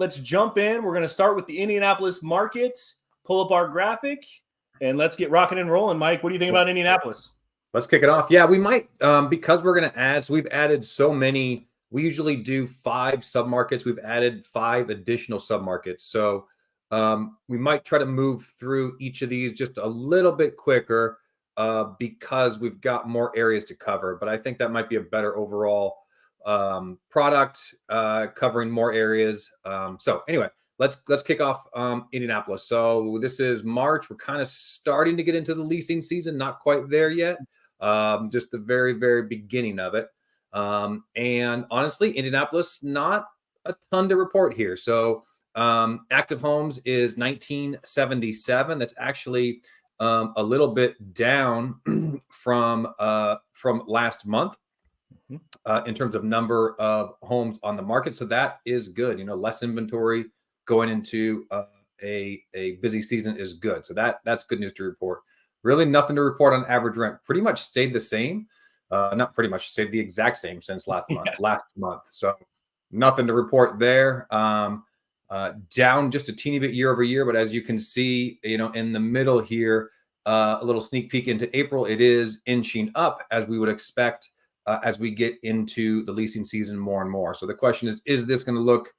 let's jump in. We're going to start with the Indianapolis market, pull up our graphic, and let's get rocking and rolling. Mike, what do you think about Indianapolis? Let's kick it off. Yeah, we might, because we're going to add, so we've added so many. We usually do 5 submarkets. We've added 5 additional submarkets. So we might try to move through each of these just a little bit quicker because we've got more areas to cover. But I think that might be a better overall product, covering more areas. So anyway, let's kick off Indianapolis. So this is March. We're kind of starting to get into the leasing season. Not quite there yet. Just the very, very beginning of it. And honestly, Indianapolis, not a ton to report here. So active homes is 1977. That's actually a little bit down from last month in terms of number of homes on the market. So that is good. You know, less inventory going into a busy season is good. So that's good news to report. Really nothing to report on average rent. Pretty much stayed the same. Not pretty much, stayed the exact same since last month. So nothing to report there. Down just a teeny bit year over year, but as you can see, you know, in the middle here, a little sneak peek into April, it is inching up as we would expect as we get into the leasing season more and more. So the question is this going to look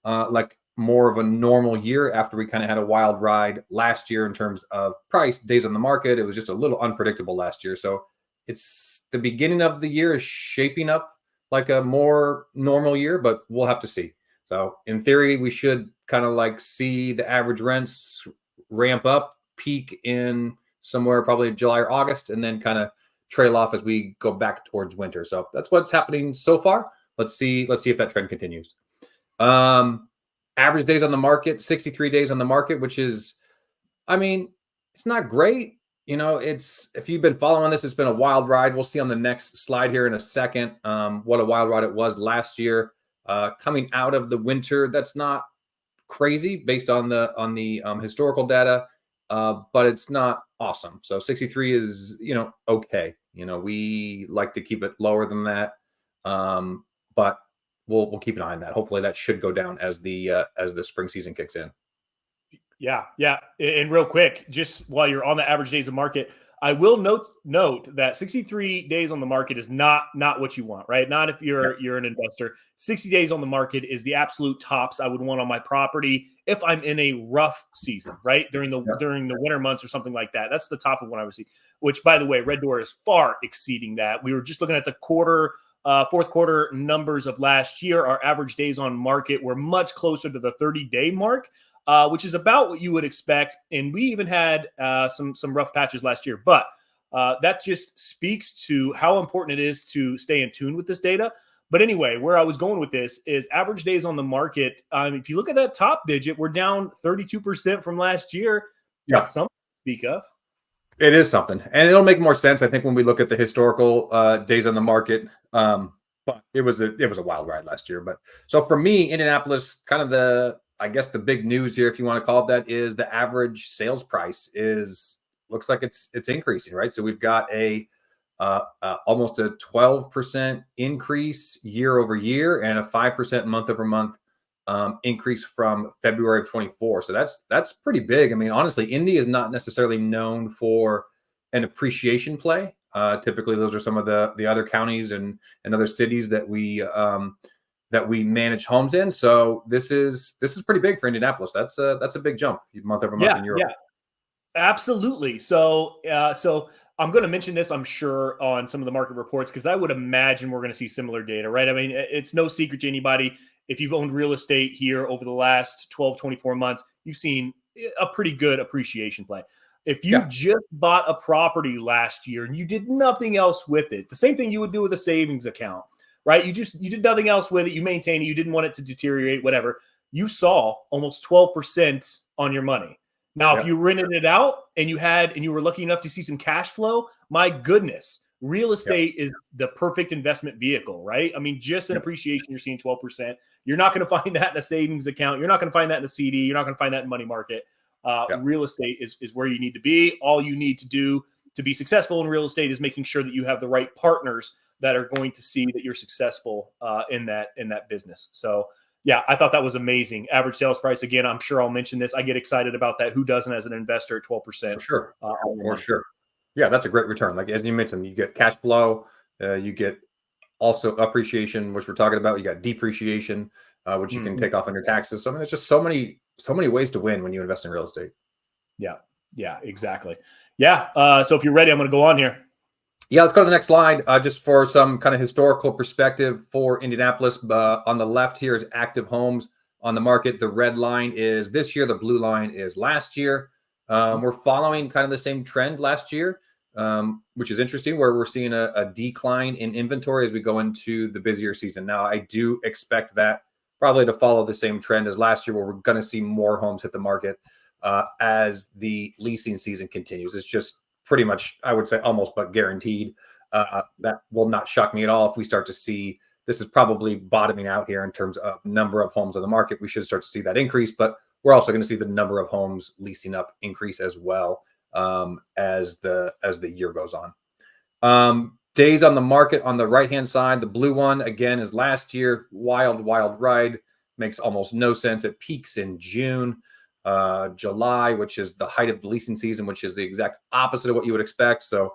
like more of a normal year after we kind of had a wild ride last year in terms of price, days on the market? It was just a little unpredictable last year. So it's the beginning of the year is shaping up like a more normal year, but we'll have to see. So in theory, we should kind of like see the average rents ramp up, peak in somewhere probably July or August, and then kind of trail off as we go back towards winter. So that's what's happening so far. Let's see if that trend continues. Average days on the market, 63 days on the market, which is, I mean, it's not great. You know, if you've been following this, it's been a wild ride. We'll see on the next slide here in a second what a wild ride it was last year. Coming out of the winter, that's not crazy based on the historical data, but it's not awesome. So 63 is, you know, okay. You know, we like to keep it lower than that, but we'll keep an eye on that. Hopefully, that should go down as the spring season kicks in. Yeah. And real quick, just while you're on the average days of market, I will note that 63 days on the market is not what you want, right? Not if you're an investor. 60 days on the market is the absolute tops I would want on my property if I'm in a rough season, right? During the winter months or something like that. That's the top of what I would see, which, by the way, Red Door is far exceeding that. We were just looking at the fourth quarter numbers of last year. Our average days on market were much closer to the 30-day mark, which is about what you would expect. And we even had some rough patches last year. But that just speaks to how important it is to stay in tune with this data. But anyway, where I was going with this is average days on the market. If you look at that top digit, we're down 32% from last year. Yeah. That's something to speak of. It is something. And it'll make more sense, I think, when we look at the historical days on the market. But it was a wild ride last year. But so for me, Indianapolis, kind of the big news here, if you want to call it that, is the average sales price looks like it's increasing, right? So we've got almost a 12% increase year over year and a 5% month over month increase from February of 24. So that's pretty big. I mean, honestly, Indy is not necessarily known for an appreciation play. Typically, those are some of the other counties and other cities that we manage homes in. So this is pretty big for Indianapolis. That's a big jump month over month in Europe. Yeah, absolutely. So I'm going to mention this, I'm sure, on some of the market reports, because I would imagine we're going to see similar data, right? I mean, it's no secret to anybody. If you've owned real estate here over the last 12, 24 months, you've seen a pretty good appreciation play. If you just bought a property last year and you did nothing else with it, the same thing you would do with a savings account, right? You did nothing else with it. You maintained it. You didn't want it to deteriorate, whatever. You saw almost 12% on your money. Now, if you rented it out and you were lucky enough to see some cash flow, my goodness, real estate is the perfect investment vehicle, right? I mean, just in appreciation, you're seeing 12%. You're not going to find that in a savings account. You're not going to find that in a CD. You're not going to find that in money market. Real estate is where you need to be. All you need to do to be successful in real estate is making sure that you have the right partners that are going to see that you're successful in that business. So Yeah, I thought that was amazing. Average sales price, again, I'm sure I'll mention this. I get excited about that. Who doesn't as an investor at 12%? For sure. On your For money? sure. Yeah, that's a great return. Like as you mentioned, you get cash flow, you get also appreciation, which we're talking about. You got depreciation, which you can Mhm. take off on your taxes. So I mean, there's just so many ways to win when you invest in real estate. Yeah. Yeah, exactly. Yeah. So if you're ready, I'm going to go on here. Yeah, let's go to the next slide. Just for some kind of historical perspective for Indianapolis. On the left here is active homes on the market. The red line is this year. The blue line is last year. We're following kind of the same trend last year, which is interesting, where we're seeing a decline in inventory as we go into the busier season. Now, I do expect that probably to follow the same trend as last year, where we're going to see more homes hit the market as the leasing season continues. It's just pretty much, I would say, almost but guaranteed. That will not shock me at all if we start to see this is probably bottoming out here in terms of number of homes on the market. We should start to see that increase, but we're also going to see the number of homes leasing up increase as well as the year goes on. Days on the market on the right hand side, the blue one again is last year. Wild ride, makes almost no sense. It peaks in June. July, which is the height of the leasing season, which is the exact opposite of what you would expect. So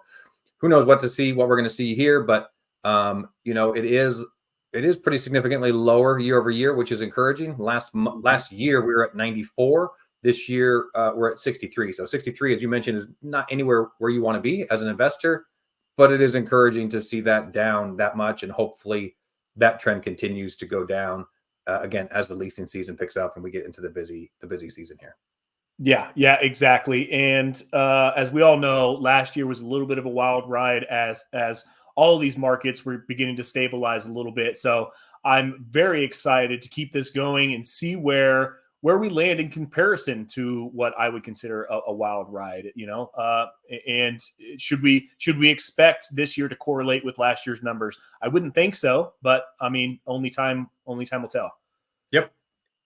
who knows what we're going to see here, but it is pretty significantly lower year over year, which is encouraging. Last year we were at 94. This year we're at 63. So 63, as you mentioned, is not anywhere where you want to be as an investor, but it is encouraging to see that down that much, and hopefully that trend continues to go down again as the leasing season picks up and we get into the busy season here. Yeah, exactly. And as we all know, last year was a little bit of a wild ride as all of these markets were beginning to stabilize a little bit. So I'm very excited to keep this going and see where we land in comparison to what I would consider a wild ride. And should we expect this year to correlate with last year's numbers? I wouldn't think so, but I mean, only time will tell. Yep.